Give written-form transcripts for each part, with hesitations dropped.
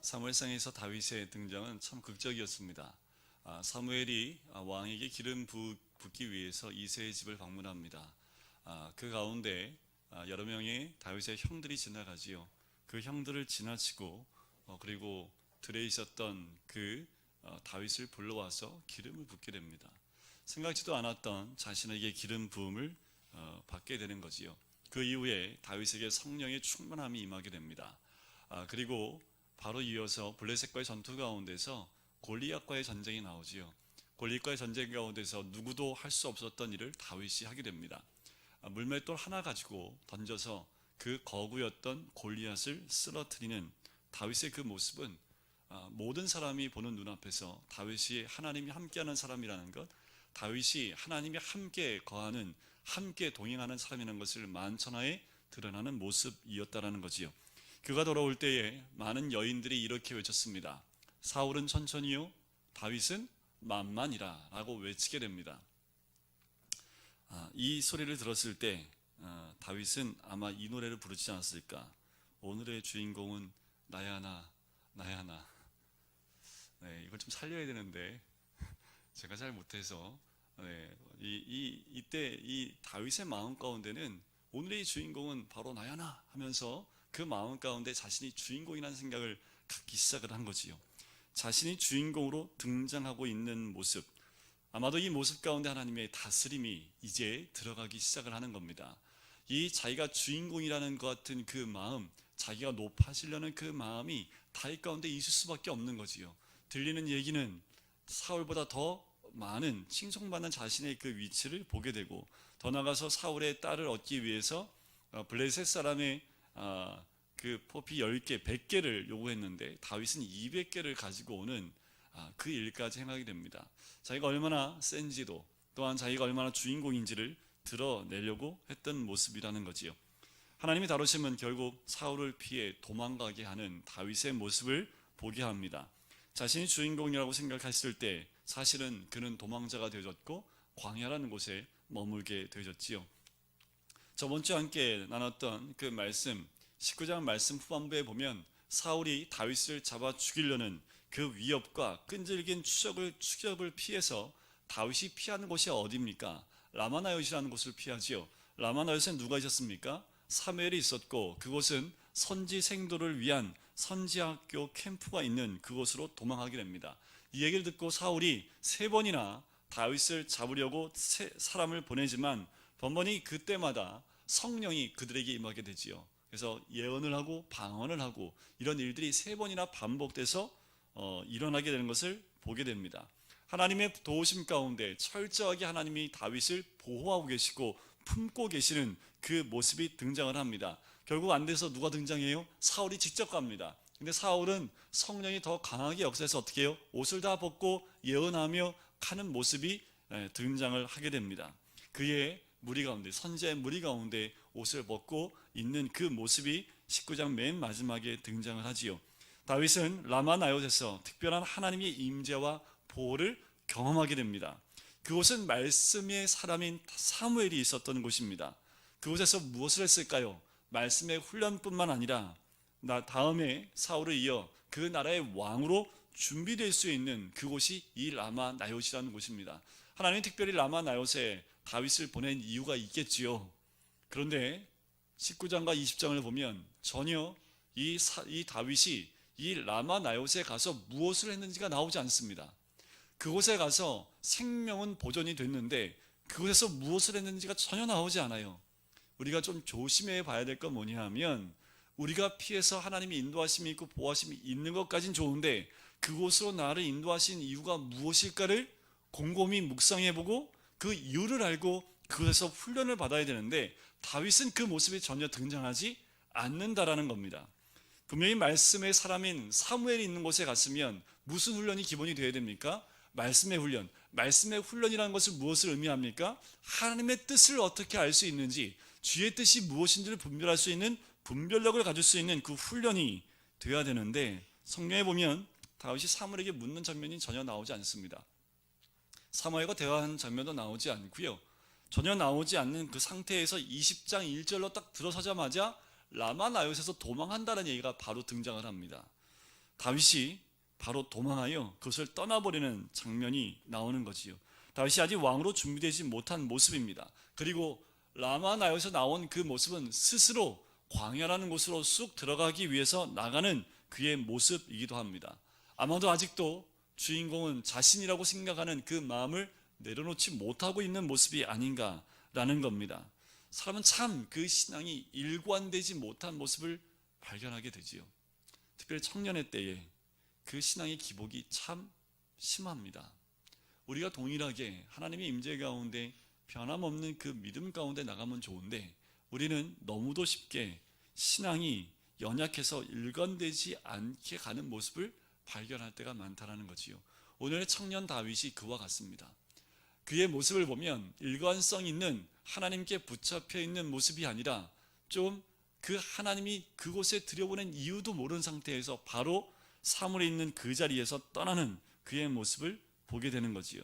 사무엘상에서 다윗의 등장은 참 극적이었습니다. 사무엘이 왕에게 기름 붓기 위해서 이새의 집을 방문합니다. 그 가운데 여러 명의 다윗의 형들이 지나가지요. 그 형들을 지나치고 그리고 들에 있었던 그 다윗을 불러와서 기름을 붓게 됩니다. 생각지도 않았던 자신에게 기름 부음을 받게 되는 거지요. 그 이후에 다윗에게 성령의 충만함이 임하게 됩니다. 그리고 바로 이어서 블레셋과의 전투 가운데서 골리앗과의 전쟁이 나오지요. 골리앗과의 전쟁 가운데서 누구도 할 수 없었던 일을 다윗이 하게 됩니다. 물맷돌 하나 가지고 던져서 그 거구였던 골리앗을 쓰러뜨리는 다윗의 그 모습은 모든 사람이 보는 눈앞에서 다윗이 하나님이 함께하는 사람이라는 것, 다윗이 하나님이 함께 거하는, 함께 동행하는 사람이라는 것을 만천하에 드러나는 모습이었다라는 거지요. 그가 돌아올 때에 많은 여인들이 이렇게 외쳤습니다. 사울은 천천히요, 다윗은 만만이라 라고 외치게 됩니다. 이 소리를 들었을 때 다윗은 아마 이 노래를 부르지 않았을까. 오늘의 주인공은 나야 나, 나야 나. 네, 이걸 좀 살려야 되는데 제가 잘 못해서 이때 이 다윗의 마음 가운데는 오늘의 주인공은 바로 나야 나 하면서 그 마음 가운데 자신이 주인공이라는 생각을 갖기 시작을 한 거지요. 자신이 주인공으로 등장하고 있는 모습, 아마도 이 모습 가운데 하나님의 다스림이 이제 들어가기 시작을 하는 겁니다. 이 자기가 주인공이라는 것 같은 그 마음, 자기가 높아지려는 그 마음이 다윗 가운데 있을 수밖에 없는 거지요. 들리는 얘기는 사울보다 더 많은 칭송받는 자신의 그 위치를 보게 되고, 더 나아가서 사울의 딸을 얻기 위해서 블레셋 사람의 그 포피 10개, 100개를 요구했는데 다윗은 200개를 가지고 오는 그 일까지 행하게 됩니다. 자기가 얼마나 센지도, 또한 자기가 얼마나 주인공인지를 드러내려고 했던 모습이라는 거지요. 하나님이 다루심은 결국 사울을 피해 도망가게 하는 다윗의 모습을 보게 합니다. 자신이 주인공이라고 생각했을 때 사실은 그는 도망자가 되어졌고 광야라는 곳에 머물게 되어졌지요. 저번 주에 함께 나눴던 그 말씀, 19장 말씀 후반부에 보면 사울이 다윗을 잡아 죽이려는 그 위협과 끈질긴 추적을 피해서 다윗이 피하는 곳이 어디입니까? 라마나요시라는 곳을 피하지요. 라마나요시에 누가 있었습니까? 사무엘이 있었고, 그곳은 선지 생도를 위한 선지학교 캠프가 있는 그곳으로 도망하게 됩니다. 이 얘기를 듣고 사울이 3번이나 다윗을 잡으려고 사람을 보내지만 번번이 그때마다 성령이 그들에게 임하게 되지요. 그래서 예언을 하고 방언을 하고 이런 일들이 3번이나 반복돼서 일어나게 되는 것을 보게 됩니다. 하나님의 도우심 가운데 철저하게 하나님이 다윗을 보호하고 계시고 품고 계시는 그 모습이 등장을 합니다. 결국 안 돼서 누가 등장해요? 사울이 직접 갑니다. 근데 사울은 성령이 더 강하게 역사해서 어떻게 해요? 옷을 다 벗고 예언하며 가는 모습이 등장을 하게 됩니다. 그의 무리 가운데, 선지자의 무리 가운데 옷을 벗고 있는 그 모습이 19장 맨 마지막에 등장을 하지요. 다윗은 라마나요트에서 특별한 하나님의 임재와 보호를 경험하게 됩니다. 그곳은 말씀의 사람인 사무엘이 있었던 곳입니다. 그곳에서 무엇을 했을까요? 말씀의 훈련뿐만 아니라 다음에 사울을 이어 그 나라의 왕으로 준비될 수 있는 그곳이 이 라마나요트라는 곳입니다. 하나님은 특별히 라마나요트에 다윗을 보낸 이유가 있겠지요. 그런데 19장과 20장을 보면 전혀 이 다윗이 이 라마나요트에 가서 무엇을 했는지가 나오지 않습니다. 그곳에 가서 생명은 보존이 됐는데 그곳에서 무엇을 했는지가 전혀 나오지 않아요. 우리가 좀 조심해 봐야 될 건 뭐냐 하면, 우리가 피해서 하나님이 인도하심이 있고 보호하심이 있는 것까진 좋은데 그곳으로 나를 인도하신 이유가 무엇일까를 곰곰이 묵상해보고 그 이유를 알고 그것에서 훈련을 받아야 되는데 다윗은 그 모습이 전혀 등장하지 않는다라는 겁니다. 분명히 말씀의 사람인 사무엘이 있는 곳에 갔으면 무슨 훈련이 기본이 되어야 됩니까? 말씀의 훈련. 말씀의 훈련이라는 것은 무엇을 의미합니까? 하나님의 뜻을 어떻게 알 수 있는지, 주의 뜻이 무엇인지를 분별할 수 있는 분별력을 가질 수 있는 그 훈련이 되어야 되는데, 성경에 보면 다윗이 사무엘에게 묻는 장면이 전혀 나오지 않습니다. 사무엘과 대화한 장면도 나오지 않고요. 전혀 나오지 않는 그 상태에서 20장 1절로 딱 들어서자마자 라마 나요스에서 도망한다는 얘기가 바로 등장을 합니다. 다윗이 바로 도망하여 그것을 떠나버리는 장면이 나오는 거지요. 다윗이 아직 왕으로 준비되지 못한 모습입니다. 그리고 라마 나요스에서 나온 그 모습은 스스로 광야라는 곳으로 쑥 들어가기 위해서 나가는 그의 모습이기도 합니다. 아마도 아직도 주인공은 자신이라고 생각하는 그 마음을 내려놓지 못하고 있는 모습이 아닌가라는 겁니다. 사람은 참 그 신앙이 일관되지 못한 모습을 발견하게 되지요. 특별히 청년의 때에 그 신앙의 기복이 참 심합니다. 우리가 동일하게 하나님의 임재 가운데 변함없는 그 믿음 가운데 나가면 좋은데, 우리는 너무도 쉽게 신앙이 연약해서 일관되지 않게 가는 모습을 발견할 때가 많다는 거지요. 오늘의 청년 다윗이 그와 같습니다. 그의 모습을 보면 일관성 있는 하나님께 붙잡혀 있는 모습이 아니라 좀 그 하나님이 그곳에 들여보낸 이유도 모르는 상태에서 바로 사물에 있는 그 자리에서 떠나는 그의 모습을 보게 되는 거지요.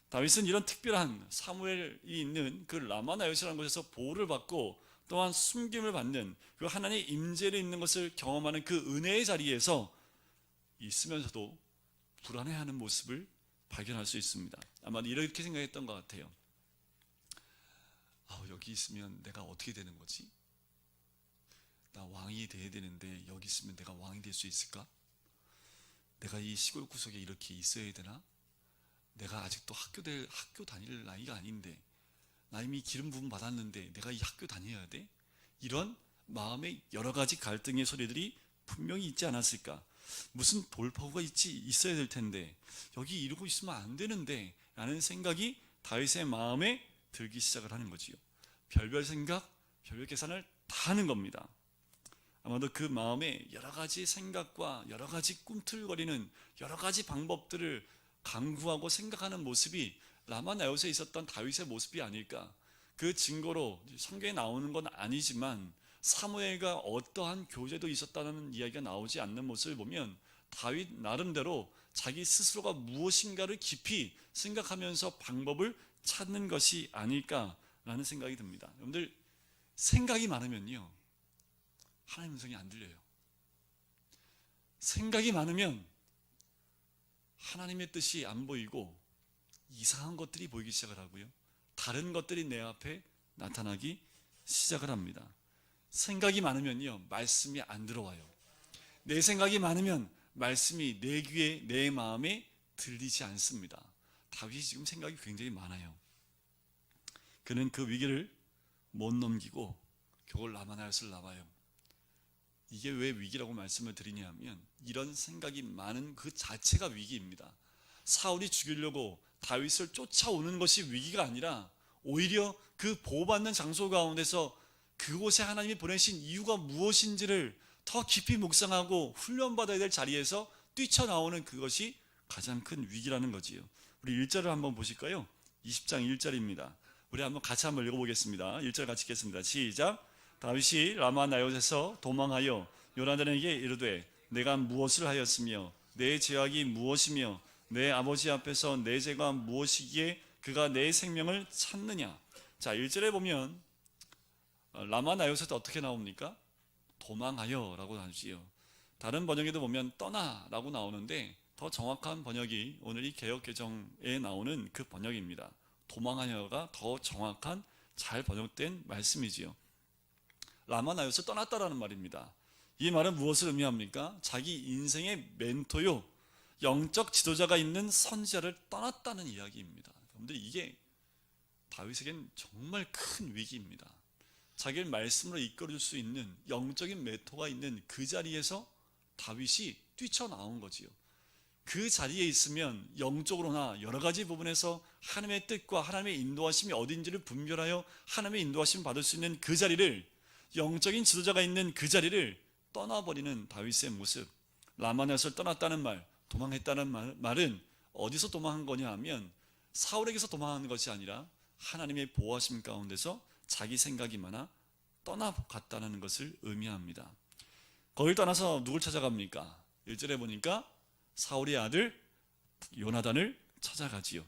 다윗은 이런 특별한 사무엘이 있는 그 라마나요스라는 곳에서 보호를 받고 또한 숨김을 받는 그 하나님의 임재를 있는 것을 경험하는 그 은혜의 자리에서 있으면서도 불안해하는 모습을 발견할 수 있습니다. 아마 이렇게 생각했던 것 같아요. 여기 있으면 내가 어떻게 되는 거지? 나 왕이 돼야 되는데 여기 있으면 내가 왕이 될 수 있을까? 내가 이 시골 구석에 이렇게 있어야 되나? 내가 아직도 학교 다닐 나이가 아닌데, 나 이미 기름 부음 받았는데 내가 이 학교 다녀야 돼? 이런 마음의 여러 가지 갈등의 소리들이 분명히 있지 않았을까? 무슨 돌파구가 있어야 될 텐데 여기 이러고 있으면 안 되는데 라는 생각이 다윗의 마음에 들기 시작을 하는 거지요. 별별 생각, 별별 계산을 다 하는 겁니다. 아마도 그 마음에 여러 가지 생각과 여러 가지 꿈틀거리는 여러 가지 방법들을 강구하고 생각하는 모습이 라마나요스에 있었던 다윗의 모습이 아닐까. 그 증거로 성경에 나오는 건 아니지만 사무엘과 어떠한 교제도 있었다는 이야기가 나오지 않는 모습을 보면 다윗 나름대로 자기 스스로가 무엇인가를 깊이 생각하면서 방법을 찾는 것이 아닐까라는 생각이 듭니다. 여러분들, 생각이 많으면요 하나님 음성이 안 들려요. 생각이 많으면 하나님의 뜻이 안 보이고 이상한 것들이 보이기 시작을 하고요, 다른 것들이 내 앞에 나타나기 시작을 합니다. 생각이 많으면요 말씀이 안 들어와요. 내 생각이 많으면 말씀이 내 귀에, 내 마음에 들리지 않습니다. 다윗이 지금 생각이 굉장히 많아요. 그는 그 위기를 못 넘기고 겨우 라마나요스를 나와요. 이게 왜 위기라고 말씀을 드리냐면 이런 생각이 많은 그 자체가 위기입니다. 사울이 죽이려고 다윗을 쫓아오는 것이 위기가 아니라 오히려 그 보호받는 장소 가운데서 그곳에 하나님이 보내신 이유가 무엇인지를 더 깊이 묵상하고 훈련받아야 될 자리에서 뛰쳐나오는 그것이 가장 큰 위기라는 거지요. 우리 1절을 한번 보실까요? 20장 1절입니다. 우리 같이 한번 읽어보겠습니다. 1절 같이 읽겠습니다. 시작. 다윗이 라마나요스에서 도망하여 요나단에게 이르되 내가 무엇을 하였으며 내 죄악이 무엇이며 내 아버지 앞에서 내 죄가 무엇이기에 그가 내 생명을 찾느냐. 자, 1절에 보면 라마나요스에서 어떻게 나옵니까? 도망하여 라고 나오지요. 다른 번역에도 보면 떠나 라고 나오는데 더 정확한 번역이 오늘 이 개역개정에 나오는 그 번역입니다. 도망하여가 더 정확한 잘 번역된 말씀이지요. 라마나요스 떠났다라는 말입니다. 이 말은 무엇을 의미합니까? 자기 인생의 멘토요, 영적 지도자가 있는 선지자를 떠났다는 이야기입니다. 여러분들, 이게 다윗에겐 정말 큰 위기입니다. 자기를 말씀으로 이끌어줄 수 있는 영적인 멘토가 있는 그 자리에서 다윗이 뛰쳐나온 거지요. 그 자리에 있으면 영적으로나 여러 가지 부분에서 하나님의 뜻과 하나님의 인도하심이 어딘지를 분별하여 하나님의 인도하심을 받을 수 있는 그 자리를, 영적인 지도자가 있는 그 자리를 떠나버리는 다윗의 모습. 라마나요스를 떠났다는 말, 도망했다는 말은 어디서 도망한 거냐 하면 사울에게서 도망한 것이 아니라 하나님의 보호하심 가운데서 자기 생각이 많아 떠나갔다는 것을 의미합니다. 거길 떠나서 누굴 찾아갑니까? 1절에 보니까 사울의 아들 요나단을 찾아가지요.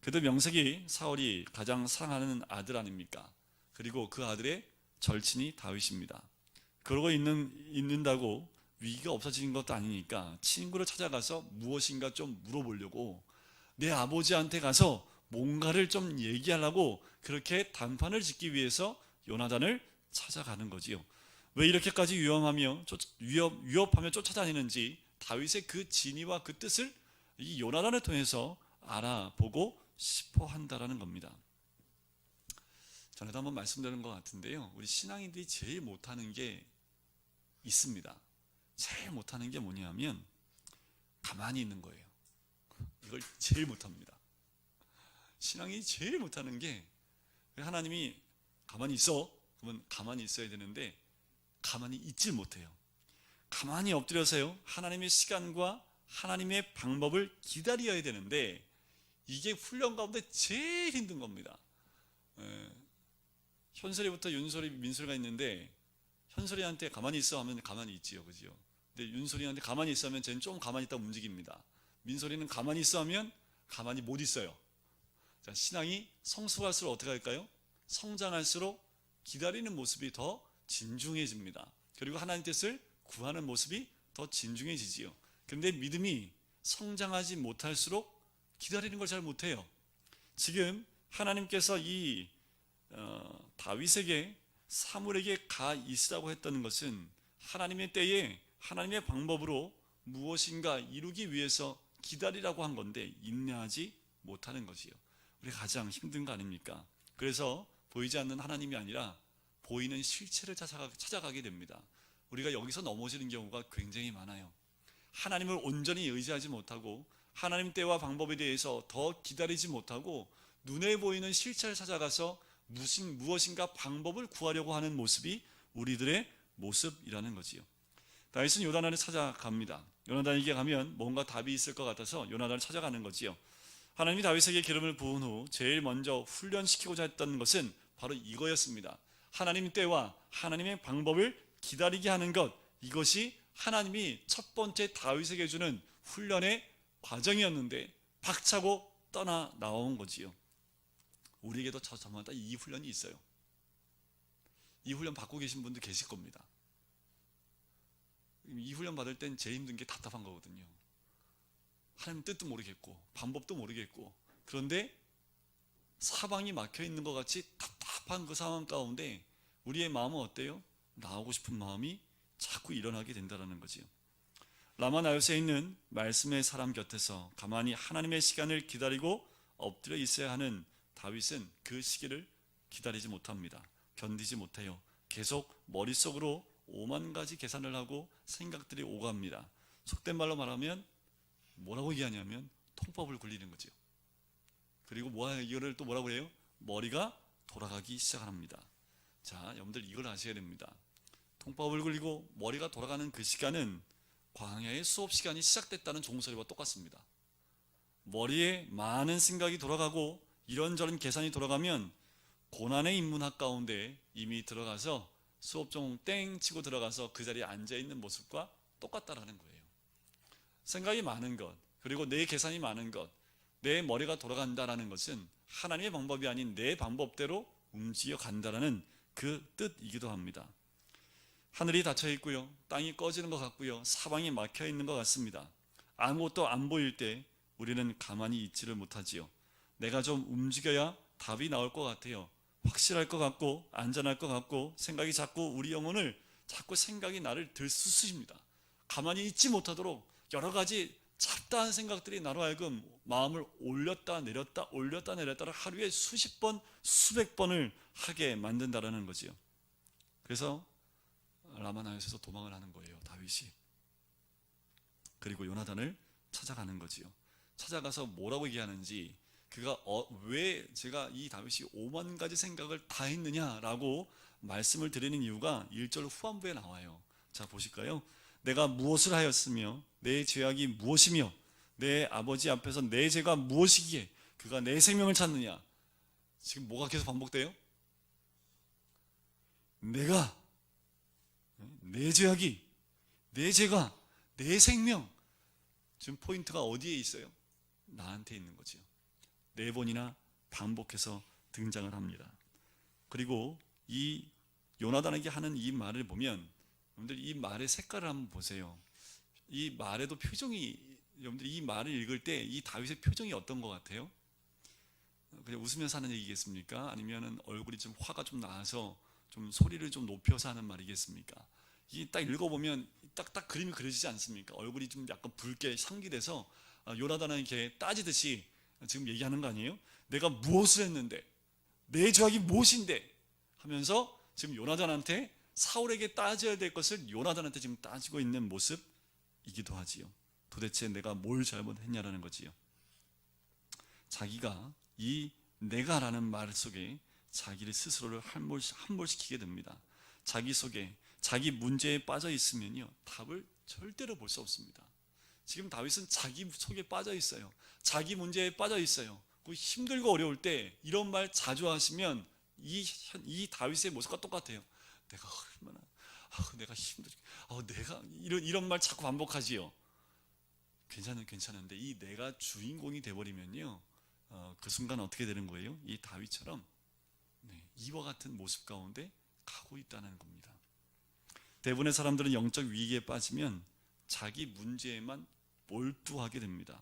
그도 명색이 사울이 가장 사랑하는 아들 아닙니까? 그리고 그 아들의 절친이 다윗입니다. 그러고 있는다고 위기가 없어지는 것도 아니니까 친구를 찾아가서 무엇인가 좀 물어보려고, 내 아버지한테 가서 뭔가를 좀 얘기하려고 그렇게 단판을 짓기 위해서 요나단을 찾아가는 거지요. 왜 이렇게까지 위협하며 쫓아다니는지 다윗의 그 진위와 그 뜻을 이 요나단을 통해서 알아보고 싶어 한다라는 겁니다. 전에도 한번 말씀드린 것 같은데요, 우리 신앙인들이 제일 못하는 게 있습니다. 제일 못하는 게 뭐냐면 가만히 있는 거예요. 이걸 제일 못합니다. 신앙이 제일 못하는 게, 하나님이 가만히 있어 그러면 가만히 있어야 되는데 가만히 있질 못해요. 가만히 엎드려서요, 하나님의 시간과 하나님의 방법을 기다려야 되는데 이게 훈련 가운데 제일 힘든 겁니다. 현설이부터 윤설이, 민설이가 있는데 현설이한테 가만히 있어 하면 가만히 있지요, 그죠? 근데 윤설이한테 가만히 있어 하면 쟤는 좀 가만히 있다 움직입니다. 민설이는 가만히 있어 하면 가만히 못 있어요. 자, 신앙이 성숙할수록 어떻게 할까요? 성장할수록 기다리는 모습이 더 진중해집니다. 그리고 하나님 뜻을 구하는 모습이 더 진중해지지요. 그런데 믿음이 성장하지 못할수록 기다리는 걸 잘 못해요. 지금 하나님께서 이 다윗에게 사물에게 가 있으라고 했던 것은 하나님의 때에 하나님의 방법으로 무엇인가 이루기 위해서 기다리라고 한 건데 인내하지 못하는 것이요. 우리가 가장 힘든 거 아닙니까? 그래서 보이지 않는 하나님이 아니라 보이는 실체를 찾아가게 됩니다. 우리가 여기서 넘어지는 경우가 굉장히 많아요. 하나님을 온전히 의지하지 못하고 하나님 때와 방법에 대해서 더 기다리지 못하고 눈에 보이는 실체를 찾아가서 무엇인가 방법을 구하려고 하는 모습이 우리들의 모습이라는 거지요. 다윗은 요나단을 찾아갑니다. 요나단에게 가면 뭔가 답이 있을 것 같아서 요나단을 찾아가는 거지요. 하나님이 다윗에게 기름을 부은 후 제일 먼저 훈련시키고자 했던 것은 바로 이거였습니다. 하나님의 때와 하나님의 방법을 기다리게 하는 것, 이것이 하나님이 첫 번째 다윗에게 주는 훈련의 과정이었는데 박차고 떠나 나온 거지요. 우리에게도 저마다 이 훈련이 있어요. 이 훈련 받고 계신 분들 계실 겁니다. 이 훈련 받을 땐 제일 힘든 게 답답한 거거든요. 하나님 뜻도 모르겠고 방법도 모르겠고, 그런데 사방이 막혀 있는 것 같이 답답한 그 상황 가운데 우리의 마음은 어때요? 나오고 싶은 마음이 자꾸 일어나게 된다는 거지요. 라마나요스에 있는 말씀의 사람 곁에서 가만히 하나님의 시간을 기다리고 엎드려 있어야 하는 다윗은 그 시기를 기다리지 못합니다. 견디지 못해요. 계속 머릿속으로 5만 가지 계산을 하고 생각들이 오갑니다. 속된 말로 말하면 뭐라고 얘기하냐면 통법을 굴리는 거죠. 그리고 이거를 또 뭐라고 해요? 머리가 돌아가기 시작합니다. 자, 여러분들 이걸 아셔야 됩니다. 통법을 굴리고 머리가 돌아가는 그 시간은 광야의 수업 시간이 시작됐다는 종소리와 똑같습니다. 머리에 많은 생각이 돌아가고 이런저런 계산이 돌아가면 고난의 인문학 가운데 이미 들어가서 수업종 땡 치고 들어가서 그 자리에 앉아있는 모습과 똑같다라는 거예요. 생각이 많은 것, 그리고 내 계산이 많은 것, 내 머리가 돌아간다라는 것은 하나님의 방법이 아닌 내 방법대로 움직여 간다라는 그 뜻이기도 합니다. 하늘이 닫혀 있고요, 땅이 꺼지는 것 같고요, 사방이 막혀 있는 것 같습니다. 아무것도 안 보일 때 우리는 가만히 있지를 못하지요. 내가 좀 움직여야 답이 나올 것 같아요. 확실할 것 같고 안전할 것 같고 생각이 자꾸 우리 영혼을 자꾸 생각이 나를 들쑤십니다. 가만히 있지 못하도록 여러 가지 잡다한 생각들이 나로 하여금 마음을 올렸다 내렸다를 하루에 수십 번 수백 번을 하게 만든다라는 거지요. 그래서 라마나요스에서 도망을 하는 거예요, 다윗이. 그리고 요나단을 찾아가는 거지요. 찾아가서 뭐라고 얘기하는지, 그가 왜 제가 이 다윗이 5만 가지 생각을 다 했느냐라고 말씀을 드리는 이유가 1절 후반부에 나와요. 자, 보실까요? 내가 무엇을 하였으며 내 죄악이 무엇이며 내 아버지 앞에서 내 죄가 무엇이기에 그가 내 생명을 찾느냐. 지금 뭐가 계속 반복돼요? 내가, 내 죄악이, 내 죄가, 내 생명, 지금 포인트가 어디에 있어요? 나한테 있는 거죠. 4번이나 반복해서 등장을 합니다. 그리고 이 요나단에게 하는 이 말을 보면, 여러분들 이 말의 색깔을 한번 보세요. 이 말에도 표정이, 여러분들 이 말을 읽을 때 이 다윗의 표정이 어떤 것 같아요? 그냥 웃으면서 하는 얘기겠습니까? 아니면은 얼굴이 좀 화가 좀 나서 좀 소리를 좀 높여서 하는 말이겠습니까? 이 딱 읽어보면 딱 그림이 그려지지 않습니까? 얼굴이 좀 약간 붉게 상기돼서 요나단에게 따지듯이 지금 얘기하는 거 아니에요? 내가 무엇을 했는데, 내 죄악이 무엇인데 하면서 지금 요나단한테, 사울에게 따져야 될 것을 요나단한테 지금 따지고 있는 모습이기도 하지요. 도대체 내가 뭘 잘못했냐라는 거지요. 자기가 이 내가라는 말 속에 자기를 스스로를 함몰시키게 됩니다. 자기 속에, 자기 문제에 빠져 있으면요, 답을 절대로 볼 수 없습니다. 지금 다윗은 자기 속에 빠져 있어요. 자기 문제에 빠져 있어요. 힘들고 어려울 때 이런 말 자주 하시면 이 다윗의 모습과 똑같아요. 내가 얼마나, 내가 힘들게, 내가 이런 말 자꾸 반복하지요. 괜찮은데 이 내가 주인공이 돼버리면요, 그 순간 어떻게 되는 거예요? 이 다윗처럼 이와 같은 모습 가운데 가고 있다는 겁니다. 대부분의 사람들은 영적 위기에 빠지면 자기 문제에만 몰두하게 됩니다.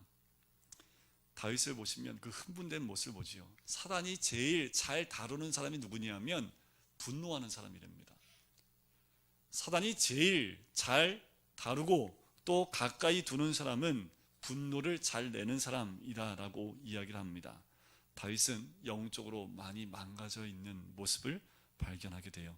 다윗을 보시면 그 흥분된 모습을 보지요. 사단이 제일 잘 다루는 사람이 누구냐면 분노하는 사람이랍니다. 사단이 제일 잘 다루고 또 가까이 두는 사람은 분노를 잘 내는 사람이다라고 이야기를 합니다. 다윗은 영적으로 많이 망가져 있는 모습을 발견하게 돼요.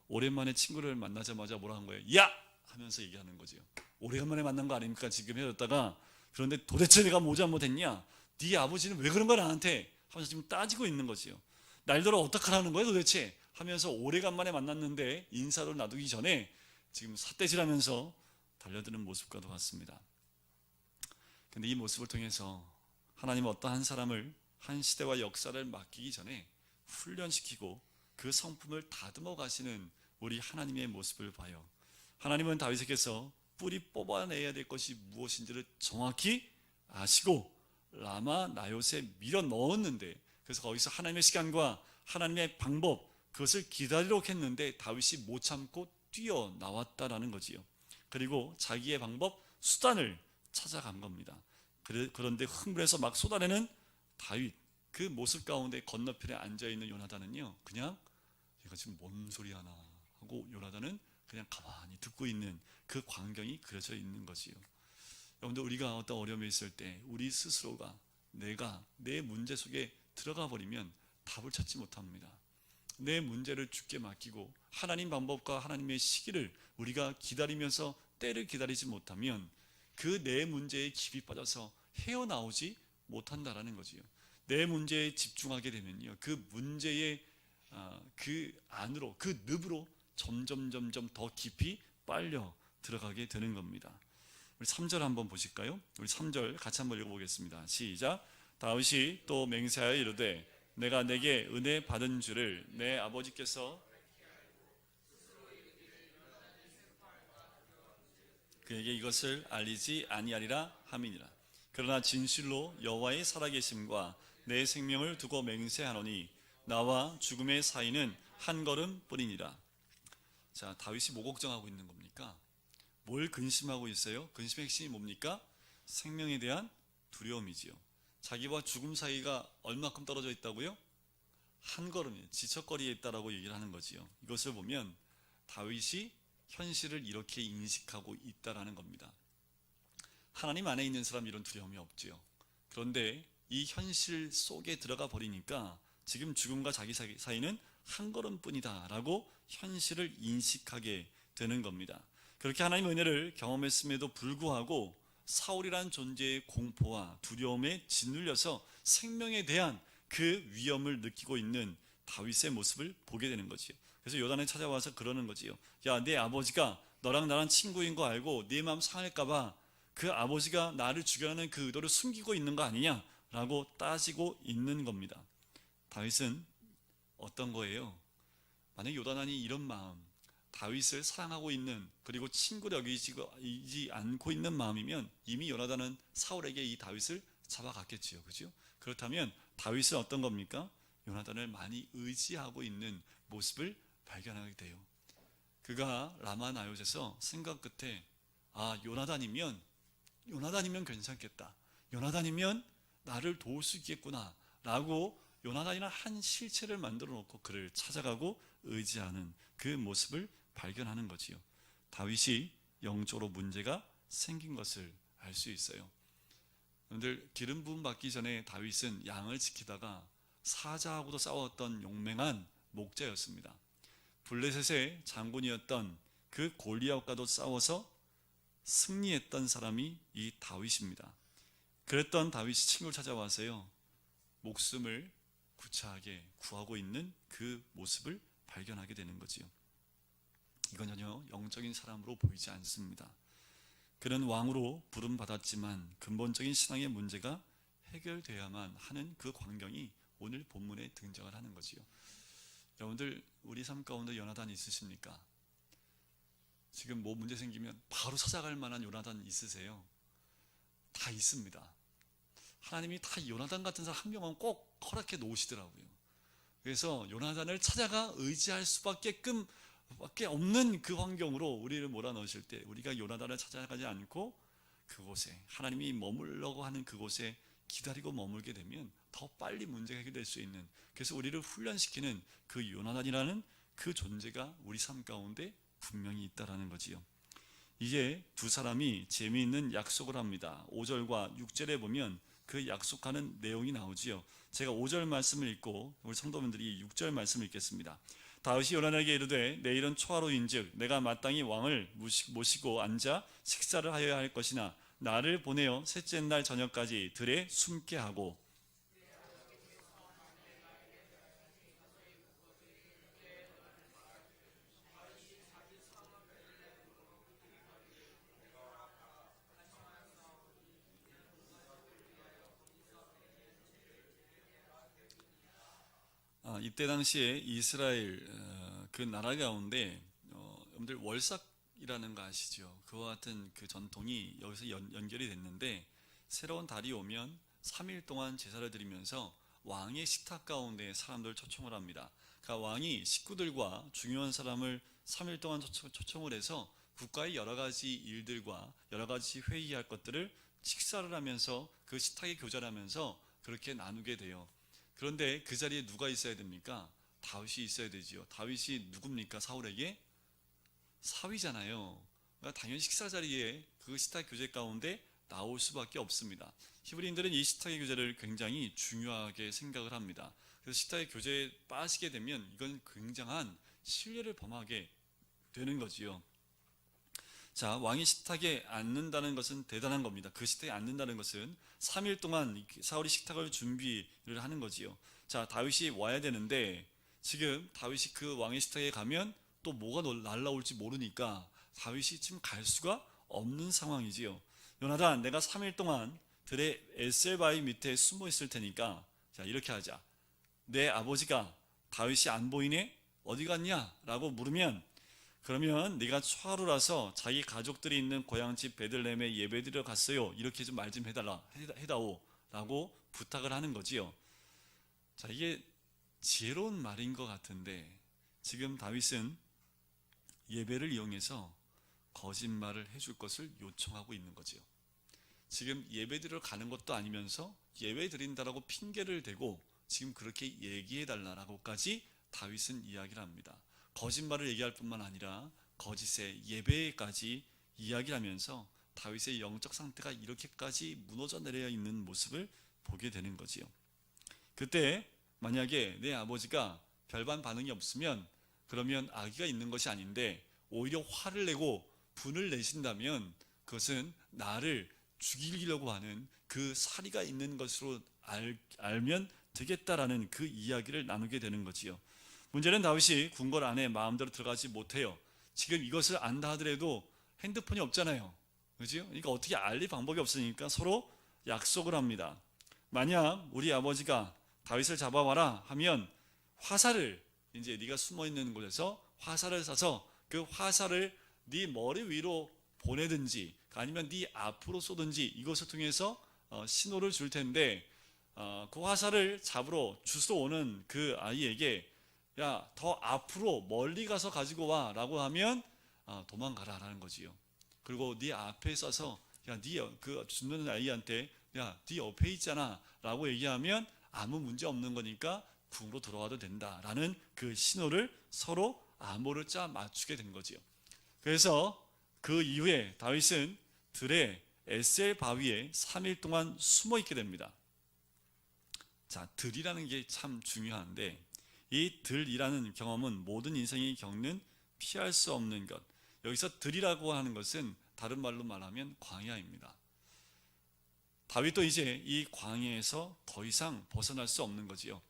오랜만에 친구를 만나자마자 뭐라 한 거예요? 야! 하면서 얘기하는 거죠. 오래간만에 만난 거 아닙니까? 지금 헤어졌다가. 그런데 도대체 내가 뭐 잘못했냐? 네 아버지는 왜 그런 거야 나한테? 하면서 지금 따지고 있는 거지요. 날더러 어떡하라는 거야 도대체? 하면서 오래간만에 만났는데 인사도 놔두기 전에 지금 삿대질하면서 달려드는 모습과도 같습니다. 근데 이 모습을 통해서 하나님은 어떠한 사람을 한 시대와 역사를 맡기기 전에 훈련시키고 그 성품을 다듬어 가시는 우리 하나님의 모습을 봐요. 하나님은 다윗에게서 뿌리 뽑아내야 될 것이 무엇인지를 정확히 아시고 라마 나요트에 밀어 넣었는데, 그래서 거기서 하나님의 시간과 하나님의 방법, 그것을 기다리도록 했는데 다윗이 못 참고 뛰어나왔다라는 거지요. 그리고 자기의 방법, 수단을 찾아간 겁니다. 그런데 흥분해서 막 쏟아내는 다윗, 그 모습 가운데 건너편에 앉아있는 요나단은요, 그냥 얘가 지금 뭔 소리 하나 하고 요나단은 그냥 가만히 듣고 있는 그 광경이 그려져 있는 거지요. 여러분들, 우리가 어떤 어려움에 있을 때 우리 스스로가 내가 내 문제 속에 들어가 버리면 답을 찾지 못합니다. 내 문제를 주께 맡기고 하나님 방법과 하나님의 시기를 우리가 기다리면서 때를 기다리지 못하면 그 내 문제에 깊이 빠져서 헤어나오지 못한다라는 거지요. 내 문제에 집중하게 되면요, 그 문제의 그 안으로, 그 늪으로 점점 더 깊이 빨려 들어가게 되는 겁니다. 우리 3절 한번 보실까요? 우리 3절 같이 한번 읽어보겠습니다. 시작. 다윗이 또 맹세하여 이르되 내가 내게 은혜 받은 줄을 내 아버지께서 그에게 이것을 알리지 아니하리라 함이니라. 그러나 진실로 여호와의 살아계심과 내 생명을 두고 맹세하노니 나와 죽음의 사이는 한 걸음뿐이니라. 자, 다윗이 뭐 걱정하고 있는 겁니까? 뭘 근심하고 있어요? 근심의 핵심이 뭡니까? 생명에 대한 두려움이지요. 자기와 죽음 사이가 얼마큼 떨어져 있다고요? 한 걸음이에요. 지척거리에 있다라고 얘기를 하는 거지요. 이것을 보면 다윗이 현실을 이렇게 인식하고 있다라는 겁니다. 하나님 안에 있는 사람 이런 두려움이 없지요. 그런데 이 현실 속에 들어가 버리니까 지금 죽음과 자기 사이는 한 걸음뿐이다 라고 현실을 인식하게 되는 겁니다. 그렇게 하나님의 은혜를 경험했음에도 불구하고 사울이라는 존재의 공포와 두려움에 짓눌려서 생명에 대한 그 위험을 느끼고 있는 다윗의 모습을 보게 되는 거지요. 그래서 요단에 찾아와서 그러는 거지요. 야, 내 아버지가 너랑 나랑 친구인 거 알고 네 마음 상할까 봐 그 아버지가 나를 죽여라는 그 의도를 숨기고 있는 거 아니냐 라고 따지고 있는 겁니다. 다윗은 어떤 거예요? 만약 요나단이 이런 마음, 다윗을 사랑하고 있는, 그리고 친구로 여기지 않고 있는 마음이면 이미 요나단은 사울에게 이 다윗을 잡아갔겠지요. 그죠? 그렇다면 다윗은 어떤 겁니까? 요나단을 많이 의지하고 있는 모습을 발견하게 돼요. 그가 라마 나요트에서 생각 끝에 요나단이면 괜찮겠다. 요나단이면 나를 도울 수 있겠구나 라고 요나단이라는 한 실체를 만들어 놓고 그를 찾아가고 의지하는 그 모습을 발견하는 거지요. 다윗이 영적으로 문제가 생긴 것을 알 수 있어요. 여러분들, 기름 부음 받기 전에 다윗은 양을 지키다가 사자하고도 싸웠던 용맹한 목자였습니다. 블레셋의 장군이었던 그 골리앗과도 싸워서 승리했던 사람이 이 다윗입니다. 그랬던 다윗이 친구를 찾아와서요, 목숨을 구차하게 구하고 있는 그 모습을 발견하게 되는 거지요. 이건 전혀 영적인 사람으로 보이지 않습니다. 그는 왕으로 부름받았지만 근본적인 신앙의 문제가 해결되어야만 하는 그 광경이 오늘 본문에 등장을 하는 거지요. 여러분들, 우리 삶 가운데 요나단 있으십니까? 지금 뭐 문제 생기면 바로 찾아갈 만한 요나단 있으세요? 다 있습니다. 하나님이 다 요나단 같은 사람 한 명은 꼭 허락해 놓으시더라고요. 그래서 요나단을 찾아가 의지할 수밖에 없는 그 환경으로 우리를 몰아넣으실 때, 우리가 요나단을 찾아가지 않고 그곳에, 하나님이 머물려고 하는 그곳에 기다리고 머물게 되면 더 빨리 문제가 해결될 수 있는, 그래서 우리를 훈련시키는 그 요나단이라는 그 존재가 우리 삶 가운데 분명히 있다라는 거지요. 이게 두 사람이 재미있는 약속을 합니다. 5절과 6절에 보면 그 약속하는 내용이 나오지요. 제가 5절 말씀을 읽고 우리 성도분들이 6절 말씀을 읽겠습니다. 다윗이 요나단에게 이르되 내일은 초하루인즉 내가 마땅히 왕을 모시고 앉아 식사를 하여야 할 것이나 나를 보내어 셋째 날 저녁까지 들에 숨게 하고, 이때 당시에 이스라엘 그 나라 가운데 여러분들 월삭이라는 거 아시죠? 그와 같은 그 전통이 여기서 연결이 됐는데, 새로운 달이 오면 3일 동안 제사를 드리면서 왕의 식탁 가운데 사람들을 초청을 합니다. 그러니까 왕이 식구들과 중요한 사람을 3일 동안 초청을 해서 국가의 여러 가지 일들과 여러 가지 회의할 것들을 식사를 하면서 그 식탁에 교제하면서 그렇게 나누게 돼요. 그런데 그 자리에 누가 있어야 됩니까? 다윗이 있어야 되지요. 다윗이 누굽니까? 사울에게 사위잖아요. 그러니까 당연히 식사 자리에 그 식탁 교제 가운데 나올 수밖에 없습니다. 히브리인들은 이 식탁의 교제를 굉장히 중요하게 생각을 합니다. 그래서 식탁의 교제에 빠지게 되면 이건 굉장한 신뢰를 범하게 되는 거지요. 자, 왕이 식탁에 앉는다는 것은 대단한 겁니다. 그 식탁에 앉는다는 것은 3일 동안 사울이 식탁을 준비를 하는 거지요. 자, 다윗이 와야 되는데 지금 다윗이 그 왕의 식탁에 가면 또 뭐가 날라올지 모르니까 다윗이 지금 갈 수가 없는 상황이지요. 요나단, 내가 3일 동안 들의 에셀바위 밑에 숨어 있을 테니까 자, 이렇게 하자. 내 아버지가 다윗이 안 보이네? 어디 갔냐? 라고 물으면, 그러면 네가 초하루라서 자기 가족들이 있는 고향집 베들레헴에 예배드려 갔어요. 이렇게 좀 말 좀 해다오 라고 부탁을 하는 거지요. 자, 이게 지혜로운 말인 것 같은데 지금 다윗은 예배를 이용해서 거짓말을 해줄 것을 요청하고 있는 거지요. 지금 예배드리러 가는 것도 아니면서 예배 드린다라고 핑계를 대고 지금 그렇게 얘기해달라고까지 다윗은 이야기를 합니다. 거짓말을 얘기할 뿐만 아니라 거짓의 예배까지 이야기를 하면서 다윗의 영적 상태가 이렇게까지 무너져 내려 있는 모습을 보게 되는 거지요. 그때 만약에 내 아버지가 별반 반응이 없으면 그러면 악의가 있는 것이 아닌데 오히려 화를 내고 분을 내신다면 그것은 나를 죽이려고 하는 그 사리가 있는 것으로 알면 되겠다라는 그 이야기를 나누게 되는 거지요. 문제는 다윗이 궁궐 안에 마음대로 들어가지 못해요. 지금 이것을 안다 하더라도 핸드폰이 없잖아요. 그죠? 그러니까 어떻게 알릴 방법이 없으니까 서로 약속을 합니다. 만약 우리 아버지가 다윗을 잡아와라 하면 화살을 이제 네가 숨어 있는 곳에서 화살을 쏴서 그 화살을 네 머리 위로 보내든지 아니면 네 앞으로 쏘든지 이것을 통해서 신호를 줄 텐데 그 화살을 잡으러 주워오는 그 아이에게 야, 더 앞으로 멀리 가서 가지고 와 라고 하면 도망가라 라는 거지요. 그리고 네 앞에 쏴서 야, 그 죽는 아이한테 야, 네 옆에 있잖아 라고 얘기하면 아무 문제 없는 거니까 궁으로 돌아와도 된다 라는 그 신호를 서로 암호를 짜 맞추게 된 거지요. 그래서 그 이후에 다윗은 들의 에셀 바위에 3일 동안 숨어 있게 됩니다. 자, 들이라는 게 참 중요한데 이 들이라는 경험은 모든 인생이 겪는 피할 수 없는 것. 여기서 들이라고 하는 것은 다른 말로 말하면 광야입니다. 다윗도 이제 이 광야에서 더 이상 벗어날 수 없는 거지요.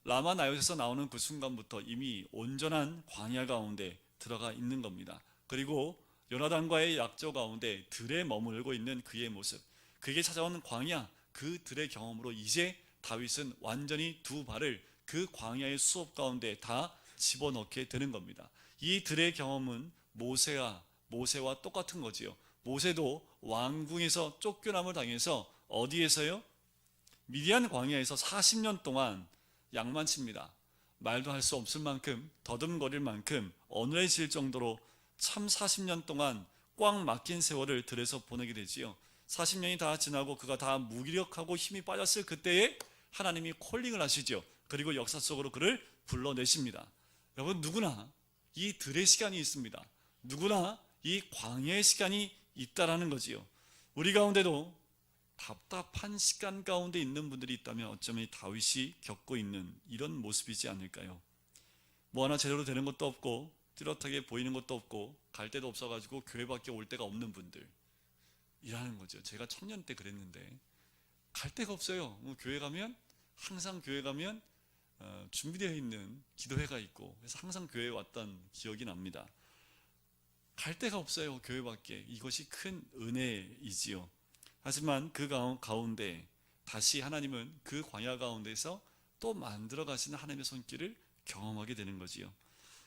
라마 나요트에서 나오는 그 순간부터 이미 온전한 광야 가운데 들어가 있는 겁니다. 그리고 요나단과의 약조 가운데 들에 머물고 있는 그의 모습, 그에게 찾아오는 광야, 그 들의 경험으로 이제 다윗은 완전히 두 발을 그 광야의 수업 가운데 다 집어넣게 되는 겁니다. 이 들의 경험은 모세와 똑같은 거지요. 모세도 왕궁에서 쫓겨남을 당해서 어디에서요? 미디안 광야에서 40년 동안 양만칩니다. 말도 할 수 없을 만큼 더듬거릴 만큼 어눌해질 정도로 참 40년 동안 꽉 막힌 세월을 들에서 보내게 되지요. 40년이 다 지나고 그가 다 무기력하고 힘이 빠졌을 그때에 하나님이 콜링을 하시죠. 그리고 역사 속으로 그를 불러내십니다. 여러분, 누구나 이 들의 시간이 있습니다. 누구나 이 광야의 시간이 있다라는 거지요. 우리 가운데도 답답한 시간 가운데 있는 분들이 있다면 어쩌면 다윗이 겪고 있는 이런 모습이지 않을까요? 뭐 하나 제대로 되는 것도 없고 뚜렷하게 보이는 것도 없고 갈 데도 없어가지고 교회밖에 올 데가 없는 분들 이라는 거죠. 제가 청년 때 그랬는데 갈 데가 없어요. 교회 가면 항상 교회 가면 준비되어 있는 기도회가 있고 그래서 항상 교회에 왔던 기억이 납니다. 갈 데가 없어요. 교회밖에. 이것이 큰 은혜이지요. 하지만 그 가운데 다시 하나님은 그 광야 가운데서 또 만들어 가시는 하나님의 손길을 경험하게 되는 거지요.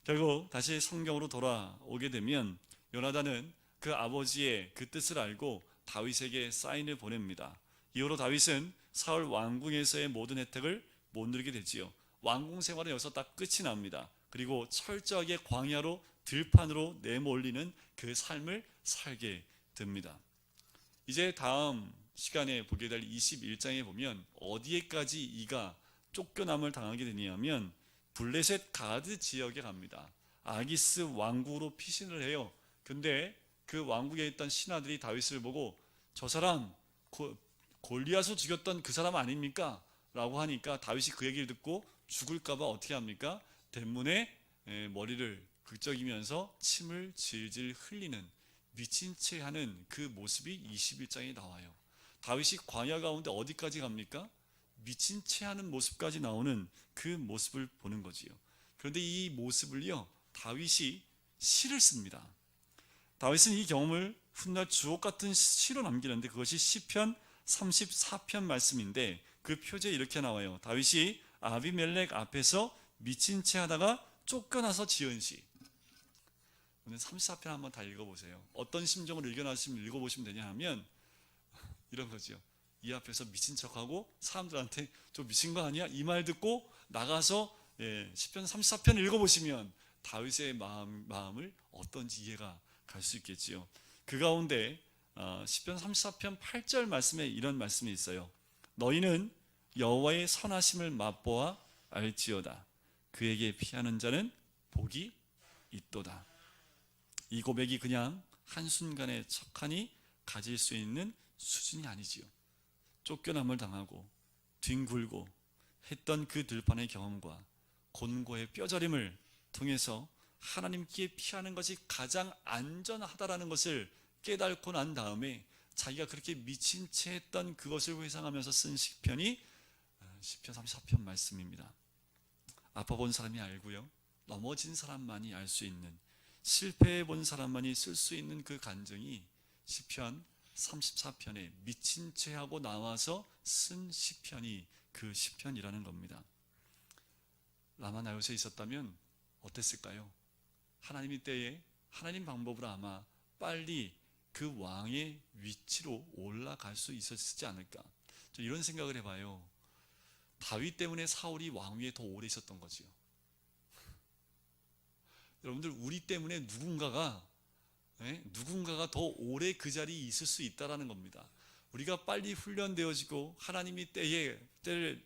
결국 다시 성경으로 돌아오게 되면 요나단은 그 아버지의 그 뜻을 알고 다윗에게 사인을 보냅니다. 이후로 다윗은 사울 왕궁에서의 모든 혜택을 못 누리게 되지요. 왕궁 생활은 여기서 딱 끝이 납니다. 그리고 철저하게 광야로 들판으로 내몰리는 그 삶을 살게 됩니다. 이제 다음 시간에 보게 될 21장에 보면 어디에까지 이가 쫓겨남을 당하게 되냐면 블레셋 가드 지역에 갑니다. 아기스 왕국으로 피신을 해요. 근데 그 왕국에 있던 신하들이 다윗을 보고 저 사람 골리앗을 죽였던 그 사람 아닙니까? 라고 하니까 다윗이 그 얘기를 듣고 죽을까봐 어떻게 합니까? 대문에 머리를 긁적이면서 침을 질질 흘리는 미친 채 하는 그 모습이 21장에 나와요. 다윗이 광야 가운데 어디까지 갑니까? 미친 채 하는 모습까지 나오는 그 모습을 보는 거지요. 그런데 이 모습을요, 다윗이 시를 씁니다. 다윗은 이 경험을 훗날 주옥 같은 시로 남기는데 그것이 시편 34편 말씀인데 그 표제에 이렇게 나와요. 다윗이 아비멜렉 앞에서 미친 채 하다가 쫓겨나서 지은 시. 오늘 34편 한번 다 읽어보세요. 어떤 심정을 읽어보시면 되냐 하면 이런 거죠. 이 앞에서 미친 척하고 사람들한테 좀 미친 거 아니야? 이 말 듣고 나가서 시편 34편 읽어보시면 다윗의 마음을 어떤지 이해가 갈 수 있겠지요. 그 가운데 시편 34편 8절 말씀에 이런 말씀이 있어요. 너희는 여호와의 선하심을 맛보아 알지어다. 그에게 피하는 자는 복이 있도다. 이 고백이 그냥 한순간에 척하니 가질 수 있는 수준이 아니지요. 쫓겨남을 당하고 뒹굴고 했던 그 들판의 경험과 곤고의 뼈저림을 통해서 하나님께 피하는 것이 가장 안전하다라는 것을 깨닫고 난 다음에 자기가 그렇게 미친 채 했던 그것을 회상하면서 쓴 시편이 시편 34편 말씀입니다. 아파본 사람이 알고요, 넘어진 사람만이 알 수 있는, 실패해 본 사람만이 쓸 수 있는 그 간증이 시편 34편에 미친 채 하고 나와서 쓴 시편이 그 시편이라는 겁니다. 라마 나요트에 있었다면 어땠을까요? 하나님의 때에 하나님 방법으로 아마 빨리 그 왕의 위치로 올라갈 수 있었지 않을까. 저 이런 생각을 해봐요. 다윗 때문에 사울이 왕위에 더 오래 있었던 거지요. 여러분들, 우리 때문에 누군가가 더 오래 그 자리에 있을 수 있다는 겁니다. 우리가 빨리 훈련되어지고 하나님이 때를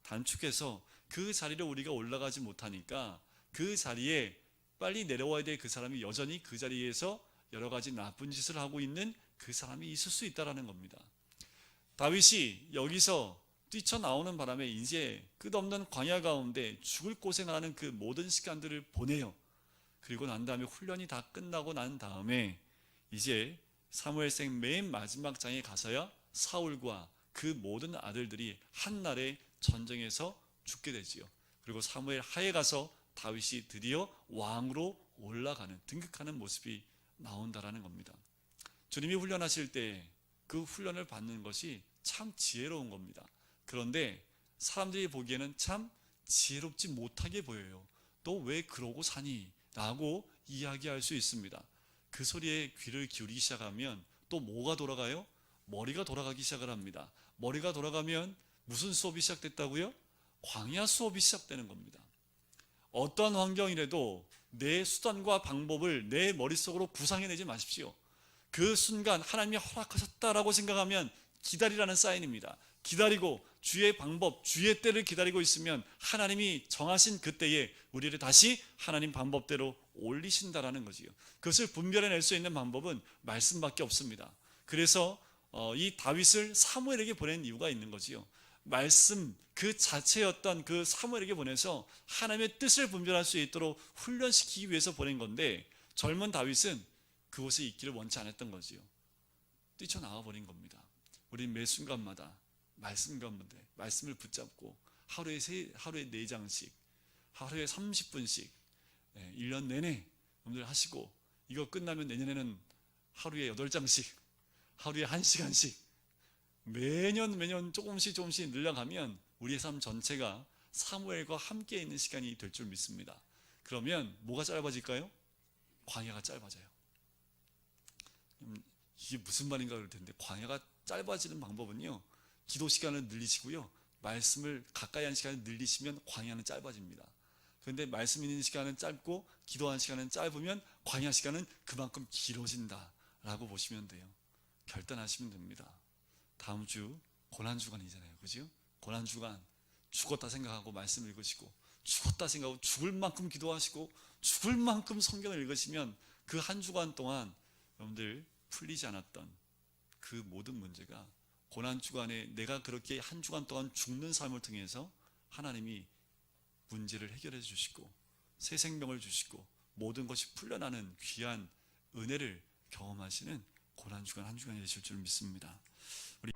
단축해서 그 자리로 우리가 올라가지 못하니까 그 자리에 빨리 내려와야 될 그 사람이 여전히 그 자리에서 여러 가지 나쁜 짓을 하고 있는 그 사람이 있을 수 있다는 겁니다. 다윗이 여기서 뛰쳐나오는 바람에 이제 끝없는 광야 가운데 죽을 고생하는 그 모든 시간들을 보내요. 그리고 난 다음에 훈련이 다 끝나고 난 다음에 이제 사무엘상 맨 마지막 장에 가서야 사울과 그 모든 아들들이 한날에 전쟁에서 죽게 되지요. 그리고 사무엘 하에 가서 다윗이 드디어 왕으로 올라가는, 등극하는 모습이 나온다라는 겁니다. 주님이 훈련하실 때 그 훈련을 받는 것이 참 지혜로운 겁니다. 그런데 사람들이 보기에는 참 지혜롭지 못하게 보여요. 너 왜 그러고 사니? 라고 이야기할 수 있습니다. 그 소리에 귀를 기울이기 시작하면 또 뭐가 돌아가요? 머리가 돌아가기 시작을 합니다. 머리가 돌아가면 무슨 수업이 시작됐다고요? 광야 수업이 시작되는 겁니다. 어떠한 환경이라도 내 수단과 방법을 내 머릿속으로 구상해내지 마십시오. 그 순간 하나님이 허락하셨다라고 생각하면 기다리라는 사인입니다. 기다리고 주의 방법, 주의 때를 기다리고 있으면 하나님이 정하신 그때에 우리를 다시 하나님 방법대로 올리신다라는 거지요. 그것을 분별해낼 수 있는 방법은 말씀밖에 없습니다. 그래서 이 다윗을 사무엘에게 보낸 이유가 있는 거지요. 말씀 그 자체였던 그 사무엘에게 보내서 하나님의 뜻을 분별할 수 있도록 훈련시키기 위해서 보낸 건데, 젊은 다윗은 그곳에 있기를 원치 않았던 거지요. 뛰쳐나와 버린 겁니다. 우린 매 순간마다 말씀을 붙잡고 하루에 4장씩, 하루에 30분씩 1년 내내 여러분들 하시고, 이거 끝나면 내년에는 하루에 8장씩, 하루에 1시간씩 매년 조금씩 늘려가면 우리의 삶 전체가 사무엘과 함께 있는 시간이 될 줄 믿습니다. 그러면 뭐가 짧아질까요? 광야가 짧아져요. 이게 무슨 말인가 그럴 텐데, 광야가 짧아지는 방법은요, 기도 시간을 늘리시고요, 말씀을 가까이 하는 시간을 늘리시면 광야는 짧아집니다. 그런데 말씀 있는 시간은 짧고 기도하는 시간은 짧으면 광야 시간은 그만큼 길어진다라고 보시면 돼요. 결단하시면 됩니다. 다음 주 고난주간이잖아요. 그죠? 고난주간 죽었다 생각하고 말씀 읽으시고, 죽었다 생각하고 죽을 만큼 기도하시고 죽을 만큼 성경을 읽으시면 그 한 주간 동안 여러분들 풀리지 않았던 그 모든 문제가 고난주간에 내가 그렇게 한 주간 동안 죽는 삶을 통해서 하나님이 문제를 해결해 주시고 새 생명을 주시고 모든 것이 풀려나는 귀한 은혜를 경험하시는 고난주간 한 주간이 되실 줄 믿습니다. 우리